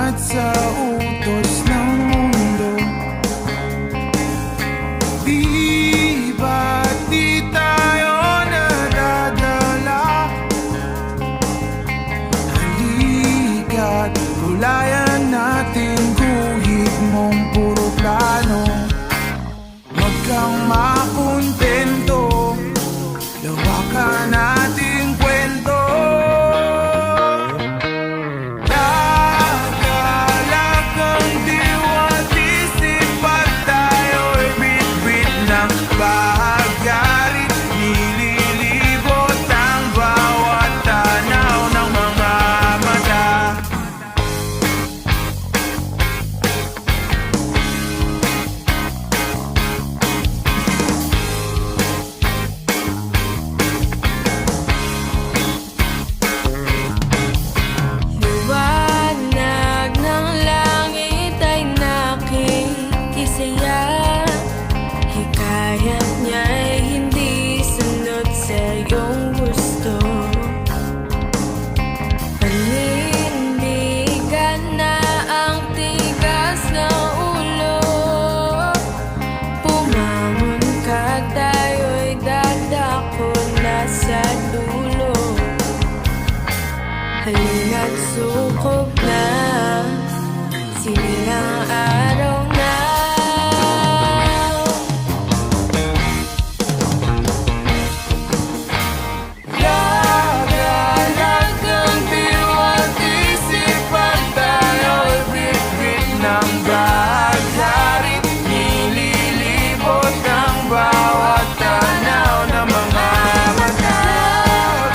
at sa utos ng mundo. Di ba't di tayo nadadala? Halika't kulayan natin guhit mong puro plano. Huwag kang makontento, lawakan nating kwento. Nagalagang diwa't isip pag tayo'y bit-bit ng bahagyarit. Nililibot ang bawat tanaw ng mga mata. Liwanag ng langit ay nakikisaya. Hikayat niya'y hindi sunod sa iyong gusto. Panindigan na ang tigas ng ulo. Pumangon ka, tayo'y dadako na sa dulo. Halina't sukob na, sinilang araw na. Nagalagang diwa't isip pag tayo'y bit-bit ng bahagyarit. Nililibot ang bawat tanaw ng mga mata.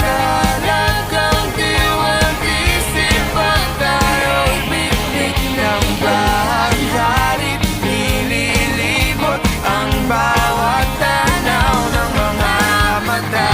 Nagalagang diwa't isip pag tayo'y bit-bit ng bahagyarit. Nililibot ang bawat tanaw ng mga mata.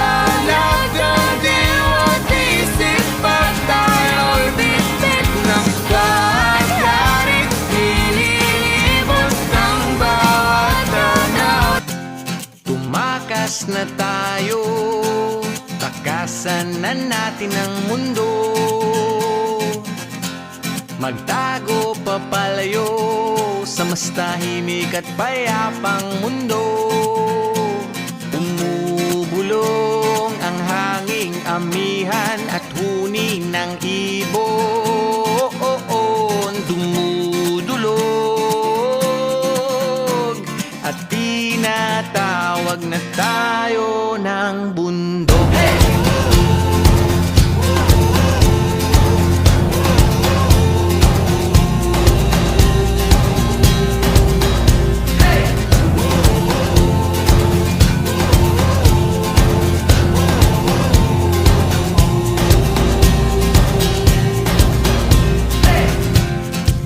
Nagalagang diwa't isip pag tayo'y bit-bit ng bahagyarit. Nililibot ang bawat tanaw. Tumakas na tayo, takasan na natin ang mundo. Magtago papalayo sa mas tahimik at payapang mundo. Umubulong ang hanging amihan at huni ng ibon. Dumudulog at tinatawag na tayo ng bundok.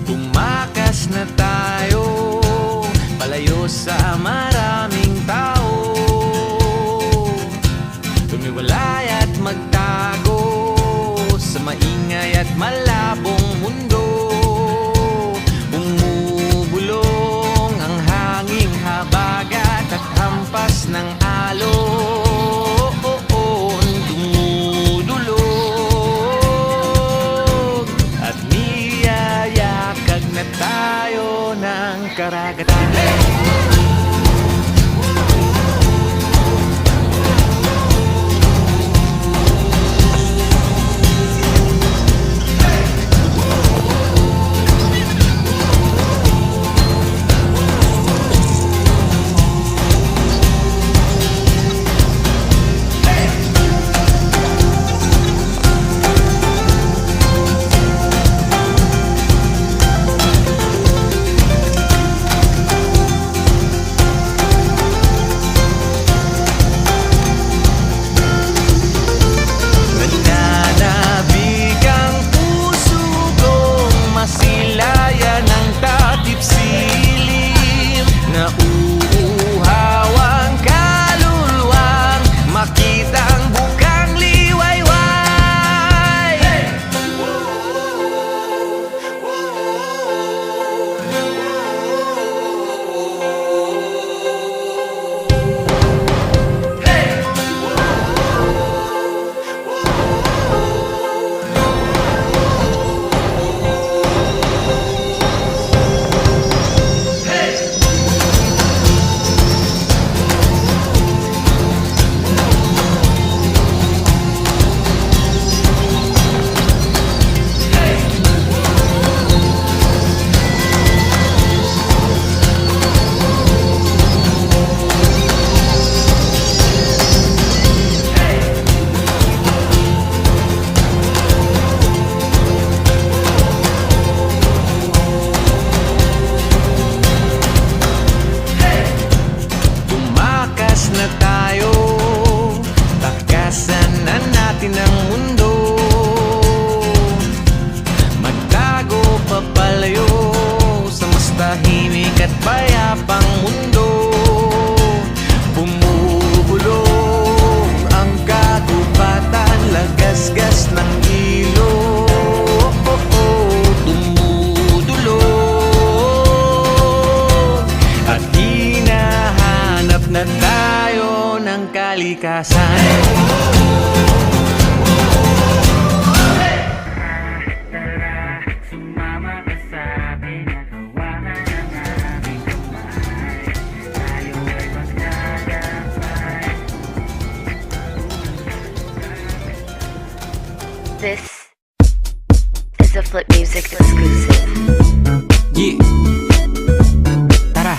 Tumakas na tayo, palayo sa maraming tao. Tumiwalay at magtago sa maingay at malabong mundo. Umubulong ang hanging habagat at hampas ng alon. Dumudulog at niyayakag na tayo ng karagatan. a Flip Music exclusive. Yeah. Tara.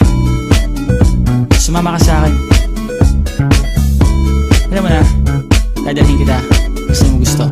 Sumama ka sa akin. Alam mo na, dadalhin kita. Gusto mo gusto.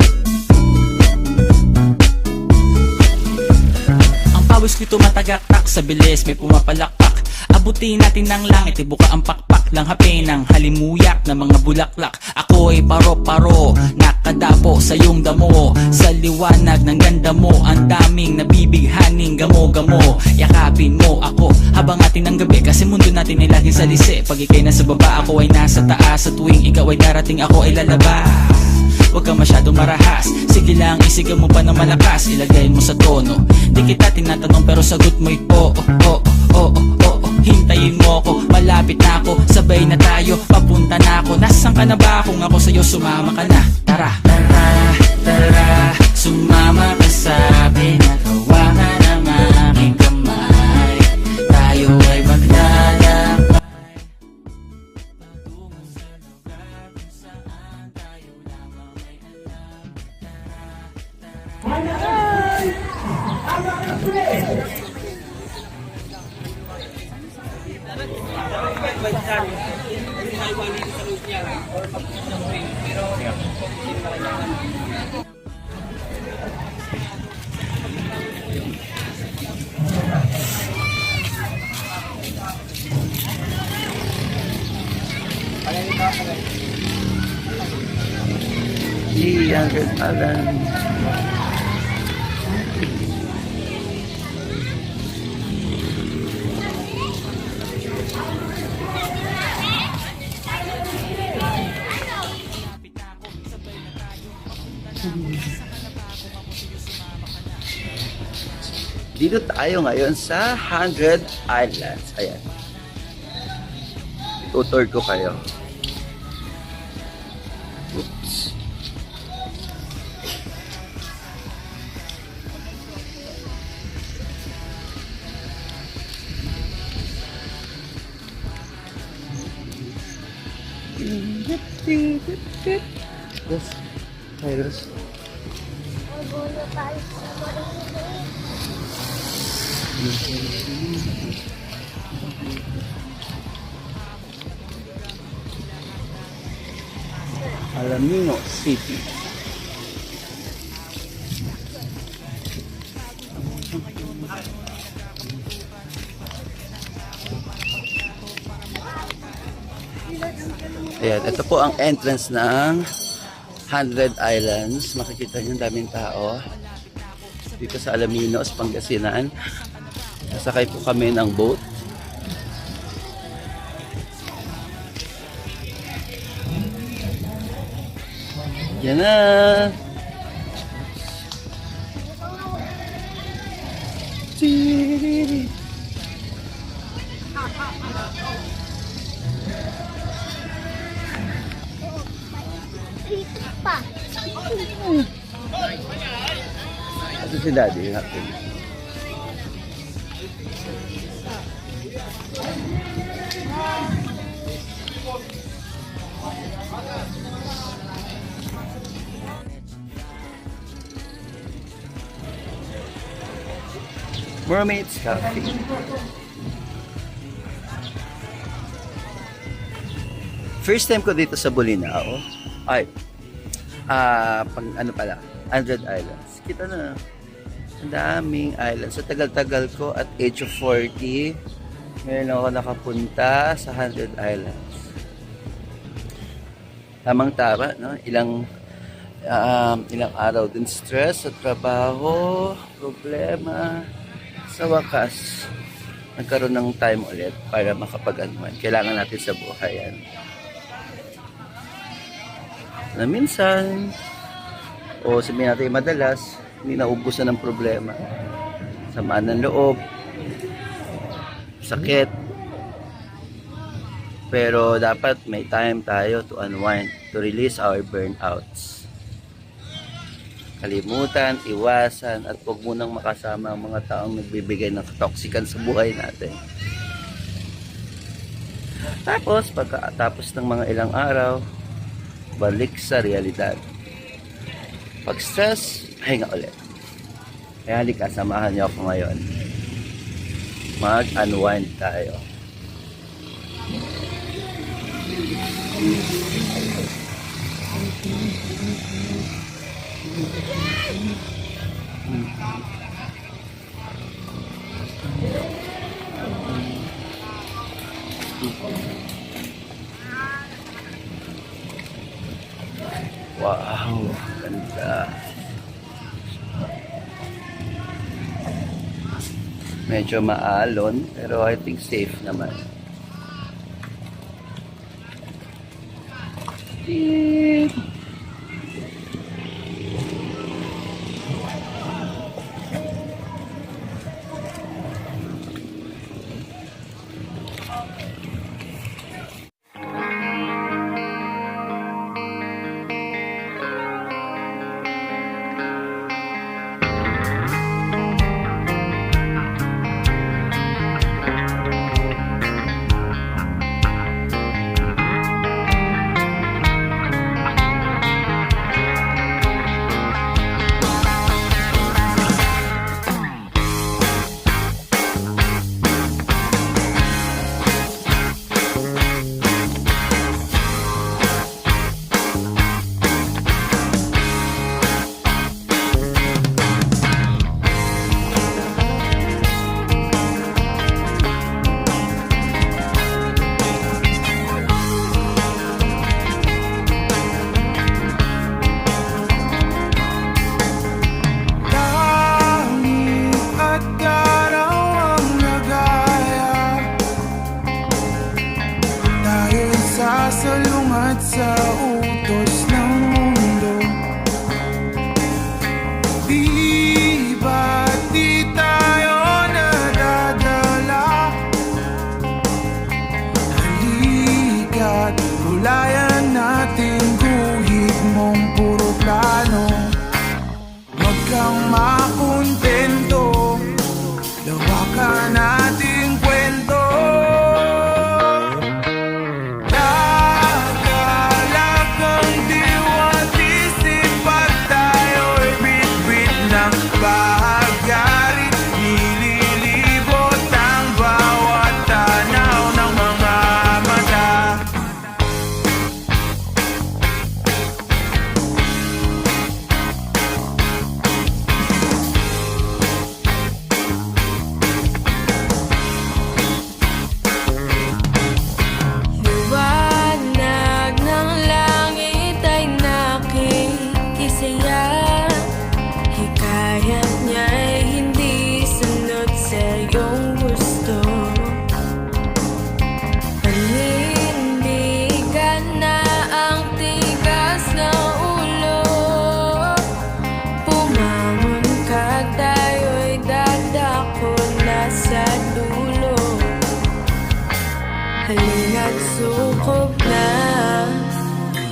Ang pawis ko'y tumatagaktak sa bilis, may pumapalakpak. Abutin natin ng langit, ibuka ang pakpak lang hapin ng halimuyak na mga bulaklak. Ako'y paro-paro, nakadapo sa iyong damo. Sa liwanag ng ganda mo, ang daming nabibighaning gamo-gamo. Yakapin mo ako habang atin ng gabi, kasi mundo natin ay laging salisi. Pag ikay nasa baba, ako ay nasa taas. Sa tuwing ikaw ay darating, ako ay lalabas. Huwag ka masyadong marahas, sige lang isigaw mo pa ng malakas. Ilagay mo sa tono, di kita tinatanong pero sagot mo'y oo, oo, oo, oo. Hintayin mo ko, malapit na ako, sabay na tayo, papunta na ako. Nasaan ka na ba? Kung ako sa'yo, sumama ka na. Tara, tara, tara, sumama ka sa akin at hawakan ang aking kamay. Tayo ay maglalakbay patungo sa lugar kung saan tayo lamang ay alam. Tara, tara. Dito tayo ngayon sa 100 Islands. Ayan. Tutor ko kayo. Oops. Yes. Virus. Alamino City. Ayan, ito po ang entrance ng 100 Islands. Makikita niyo ang daming tao dito sa Alaminos, Pangasinan. Nasakay po kami ng boat. Yan na. Ito si Daddy natin. Mermaid's Cafe. First time ko dito sa Bolinao. Ay, pang ano pala, 100 Islands. Kita na, ang daming islands. Sa tagal-tagal ko at age of 40, ngayon ako nakapunta sa 100 Islands. Tamang-tama, no? Ilang araw din stress sa trabaho, problema. Sa wakas, nagkaroon ng time ulit para makapag-anuman. Kailangan natin sa buhay yan. Na minsan, o sabihin natin madalas, hindi naubusan ng problema. Samaan ng loob, sakit. Pero dapat may time tayo to unwind, to release our burnouts. Kalimutan, iwasan, at huwag munang makasama ang mga taong nagbibigay ng toxican sa buhay natin. Tapos, pagkatapos ng mga ilang araw, balik sa realidad. Pag stress, hinga ulit. Kaya halika, samahan niyo ako ngayon. Mag-unwind tayo. Wow, ganda. Medyo maalon, pero I think safe naman. Beep. Langit at karawang nagaya, tayo'y sasalungat sa utos ng mundo. Di ba't di tayo nadadala? Halika't hulayan natin guhit mong puro plano. Huwag kang makontento, lawakan nating kwento. Nakalagang diwa't isip pag tayo'y bit-bit ng bahagari. Nililibot ang bawat tanaw ng mga mata. Liwanag ng langit ay nakikisaya. Hikayat niya'y hindi sunod sa iyong gusto. Panindigan na ang tigas ng ulo. Pumangon ka, tayo'y dadako na sa dulo. Halina't sukob na,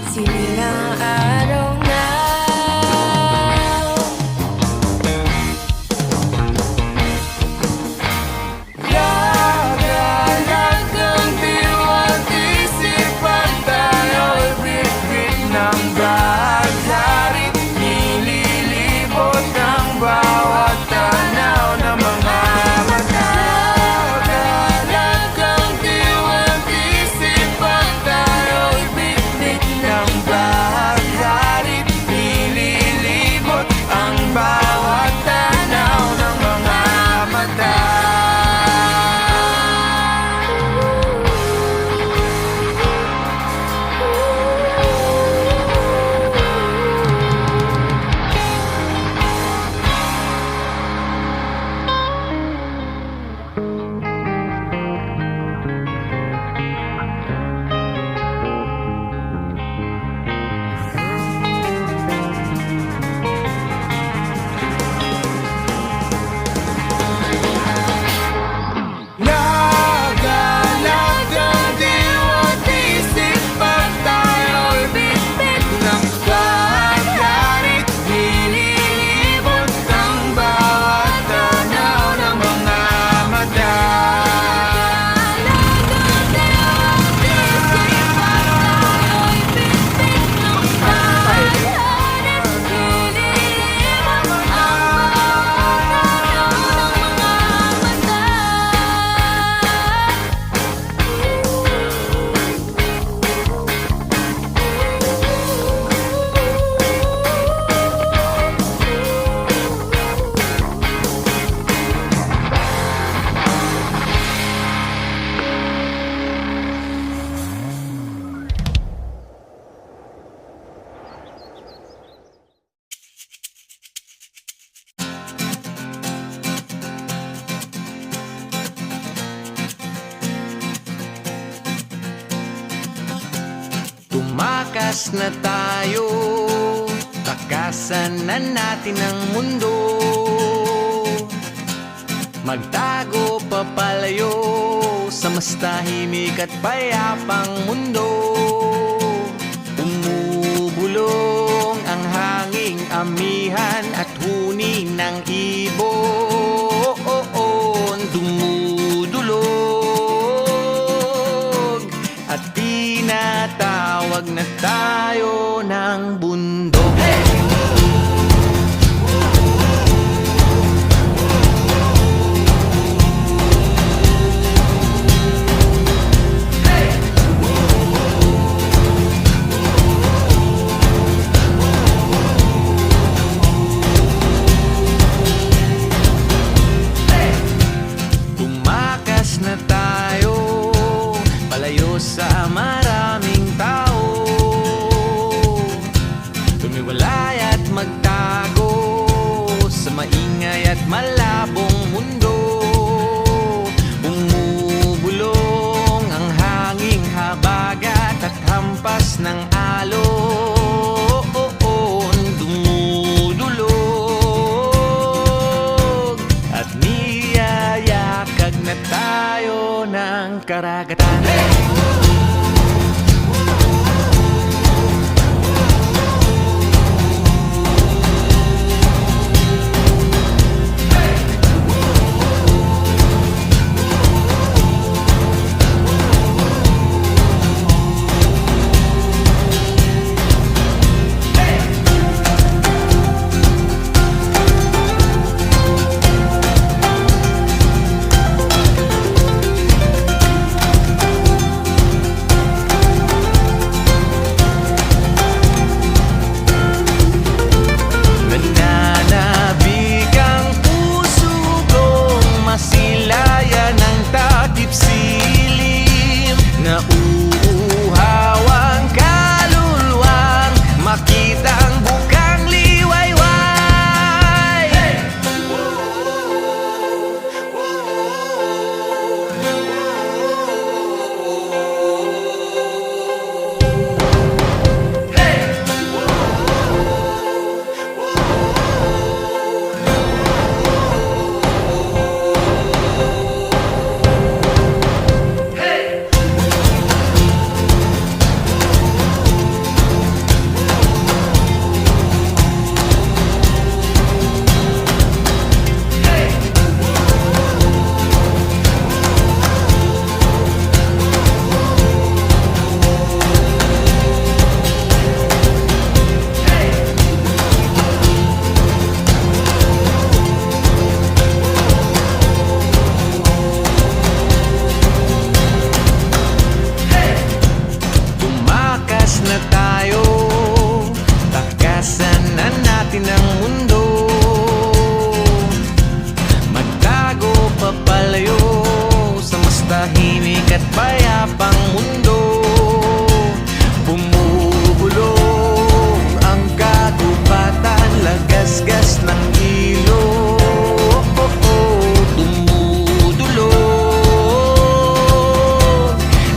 sinilang araw na. Lagalagang diwa't isip pag tayo'y bit-bit ng bahagari. Nililibot ang bawat tanaw ng mga mata. Lagalagang diwa't isip pag tayo'y bit-bit ng bahagari. Tumakas na tayo, takasan na natin ang mundo. Magtago papalayo sa mas tahimik at payapang mundo. Umubulong ang hanging amihan at huni ng ibon. Dumudulog at tinatawag na tayo ng bundok. Tumakas na tayo, palayo sa maraming tao. Tumiwalay at magtago sa maingay at malabong mundo. Umubulong ang hanging habagat at hampas ng alon. Dumudulog at niyayakag na tayo ng karagatan. Nananabik ang puso kong masilayan ng takip silim. Nauuhaw ang kaluluwang makita ang bukang liwayway. Tumakas na tayo, takasan na natin ang mundo. Magtago papalayo sa mas tahimik at payapang mundo. Bumubulong ang kagubatan, lagasgas ng ilog. Dumudulog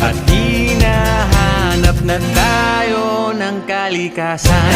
at hinahanap na tayo ng kalikasan.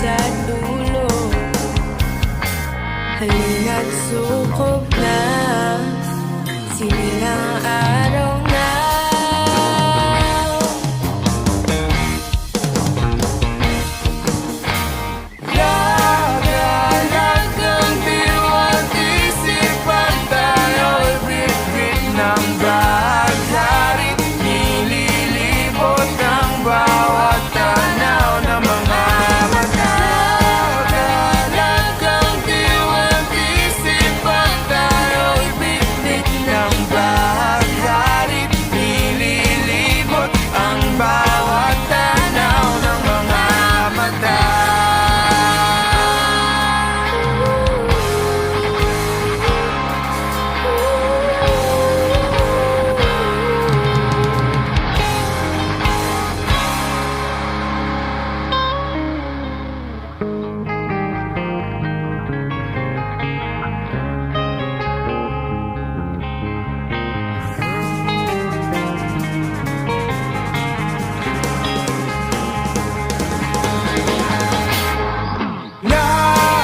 nasa dulo. Halina't sukob na, sinilang araw na. Lagalagang diwa't isip pag tayo'y bitbit ng bahagyarit. Nililibot ang bawat tanaw ng mga mata. Lagalagang diwa't isip pag tayo'y bitbit ng bahagyarit. Nililibot ang bawat tanaw ng mga mata.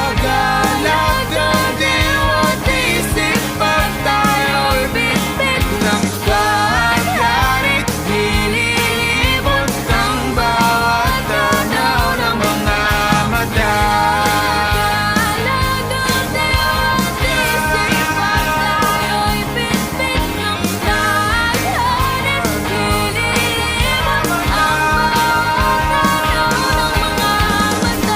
Lagalagang diwa't isip pag tayo'y bitbit ng bahagyarit. Nililibot ang bawat tanaw ng mga mata. Lagalagang diwa't isip pag tayo'y bitbit ng bahagyarit. Nililibot ang bawat tanaw ng mga mata.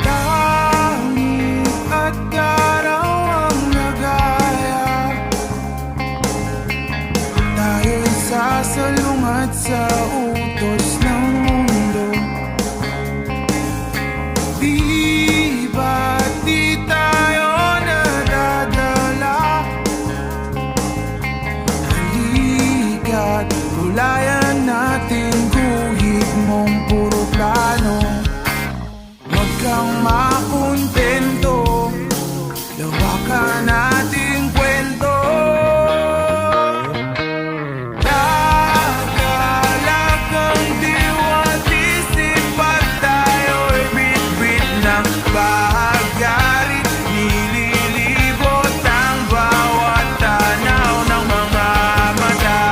Langit at araw ang nagaya. Tayo'y sasalungat sa utos ng mundo. Di ba't di tayo nadadala? Halika't kulayan natin guhit mong puro plano. Huwag kang makontento, lawakan nating kwento. Lagalagang diwa't isip pag tayo'y bitbit ng bahagyarit. Nililibot ang bawat tanaw ng mga mata.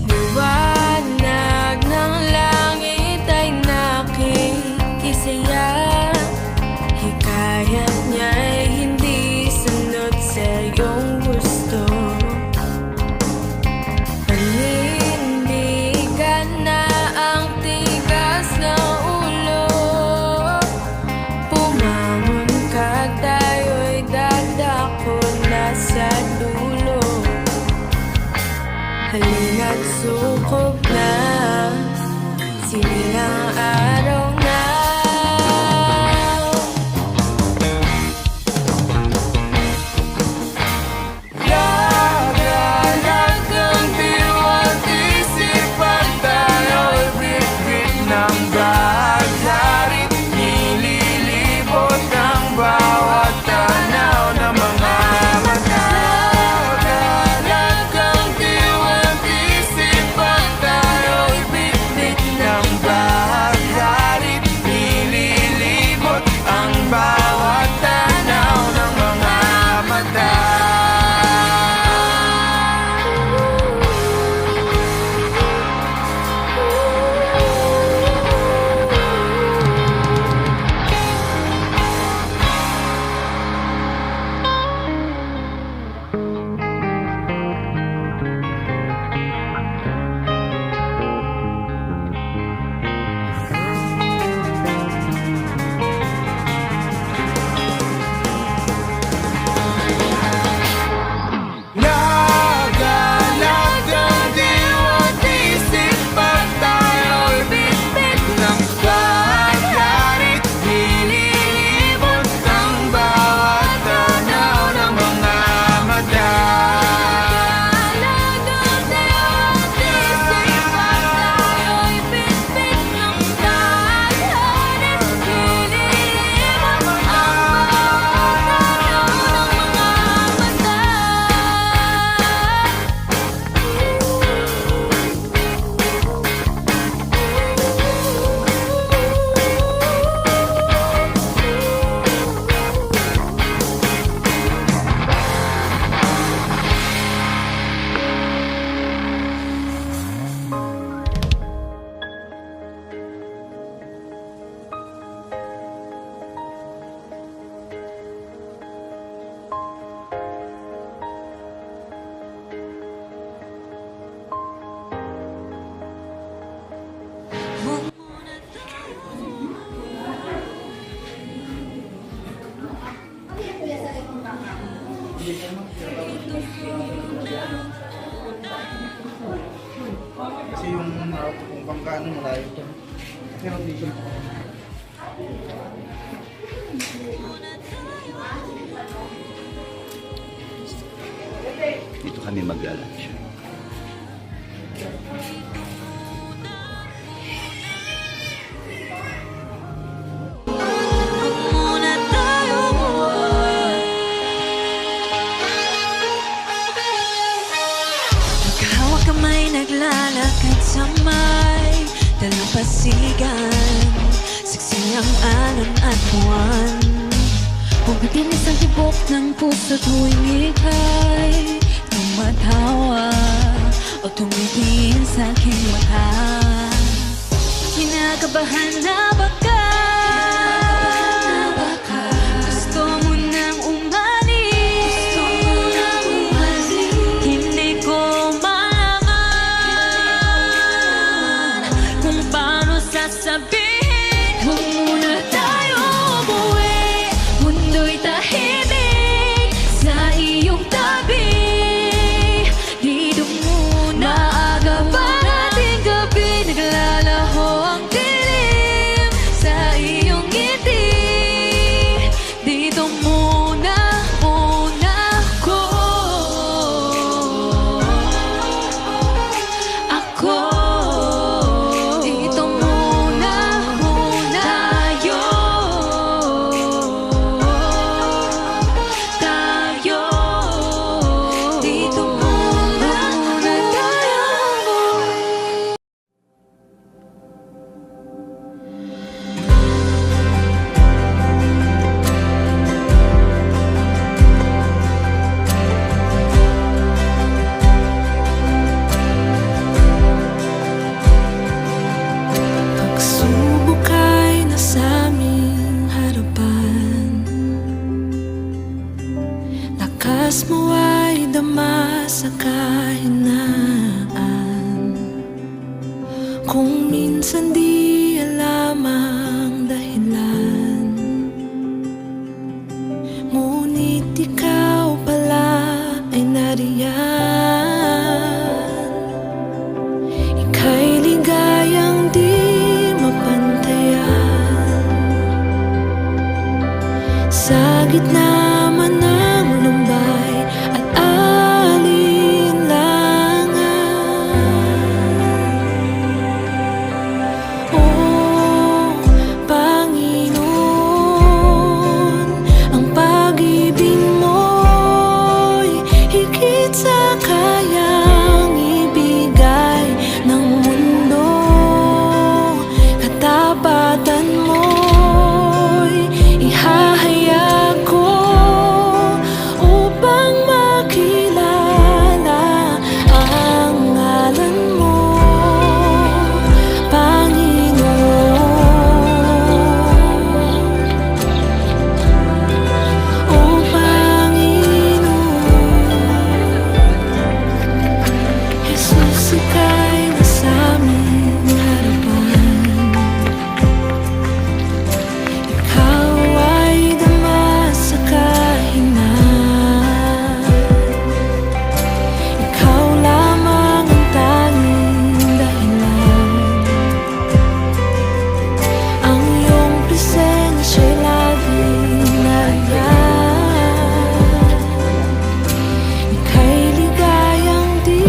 Liwanag ng langit ay nakikisaya. Hikayat niya'y hindi sunod sa iyong gusto. Panindigan na ang tigas ng ulo. Pumangon ka, tayo'y dadako na sa dulo. Halina't sukob na, sinilang araw na. Lagalagang diwa't isip pag tayo'y bitbit ng bahagyarit. Nililibot ang bawat tanaw ng mga mata. Kasi yung kung bangka ano, malayo pa. Pero dito. Dito kami magla-lunch. Muna tayo Magkahawak kamay naglalakad sa may dalampasigan. Siksi ang alon at buwan. Pumpipinis ang tibok ng puso tuwing ika'y tumatawa o tumitingin sa aking mata. Kinakabahan na baka gusto mo nang umalis. Hindi ko malaman kung paano sasabihin. Huwag muna tayo umuwi, mundo'y tahimik sa iyong tabi. Dito muna aga pa ating gabi, naglalaho ang dilim sa iyong ngiti. Dito muna ako. Dito muna tayo. Dito muna tayo. Pagsubok ay nasa aming harapan. Lakas mo ay dama sa kahinaan. Kung minsan di alam ang dahilan, ngunit ikaw pala ay nariyan. Ika'y ligayang di mapantayan. Sa gitna man ng lumbay at alinlangan. Oh, Panginoon, ang pag-ibig mo'y higit sa kayang ibigay ng mundo. Katapatan mo'y ihahayag ko upang makilala ang ngalan mo, Panginoon. O Panginoon, Jesus, ika'y nasa aming harapan. Ikaw ay dama sa kahinaan. Ikaw lamang ang tanging dahilan. Ang iyong presensya'y laging nariyan. Ika'y ligayang di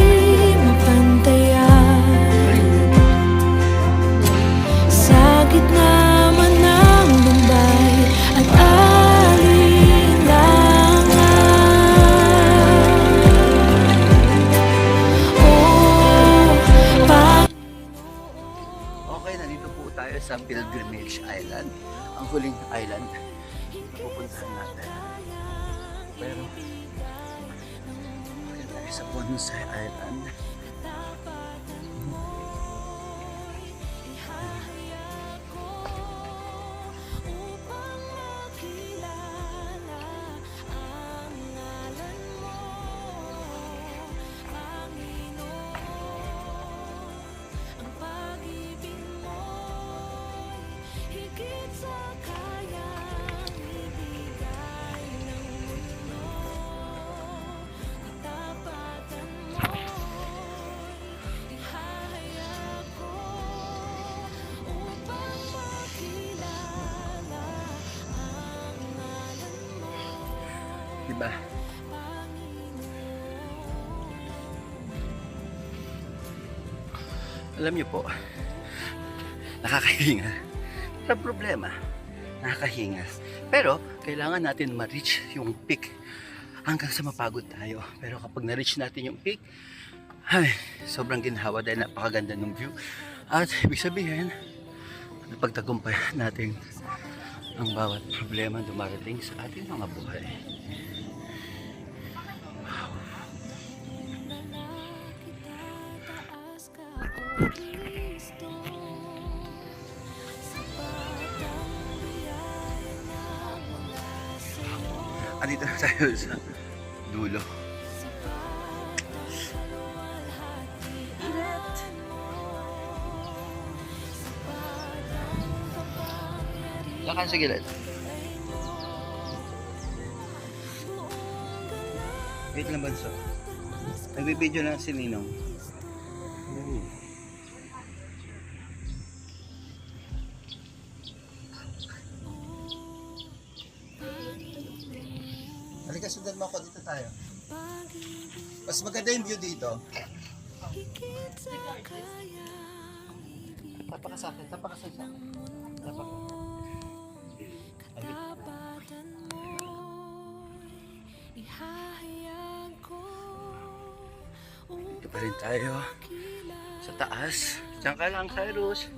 mapantayan. Sa gitna man ng lumbay at alinlangan. Oh, Okay, nandito po tayo sa Pilgrimage Island. Ang huling island na pupuntahan natin. Pero, okay tayo sa Bonsai Island. upang makilala ang ngalan mo, Panginoon. Ang pag-ibig mo'y higit sa kayang ibigay ng mundo. Alam niyo po, nakakahinga. Walang problema, nakakahinga. Pero, kailangan natin ma-reach yung peak hanggang sa mapagod tayo. Pero kapag na-reach natin yung peak, ay, sobrang ginhawa dahil napakaganda ng view. At ibig sabihin, napagtagumpayan natin ang bawat problema dumarating sa ating mga buhay. Andito na tayo sa dulo. Lakan sa gilid. Wait lang, Banso. Nagbibideo lang si Ninong. Halika, sundan mo ako. Dito tayo. Mas maganda yung view dito. Tapa ka sa akin. Tapa ka sa akin. Tapa ka. Dito pa rin tayo sa taas. Diyan ka lang, Cyrus.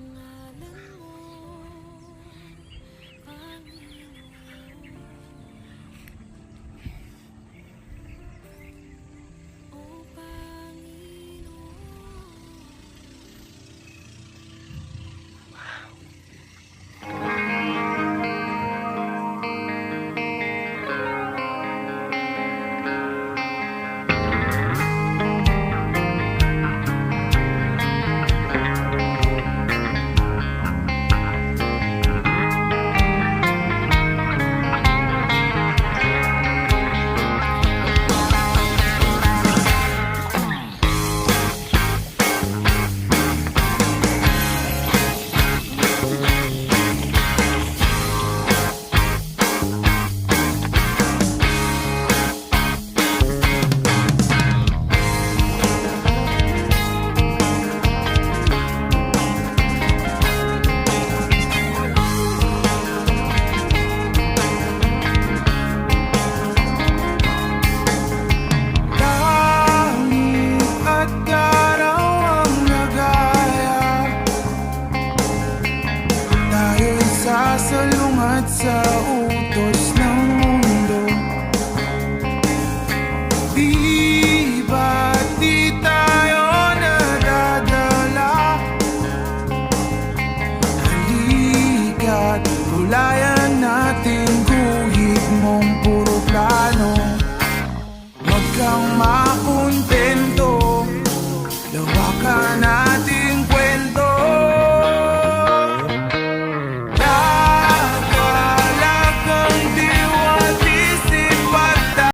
Sasalungat sa utos ng mundo. Di ba't di tayo nadadala? Halika't kulayan natin guhit mong puro plano. Huwag kang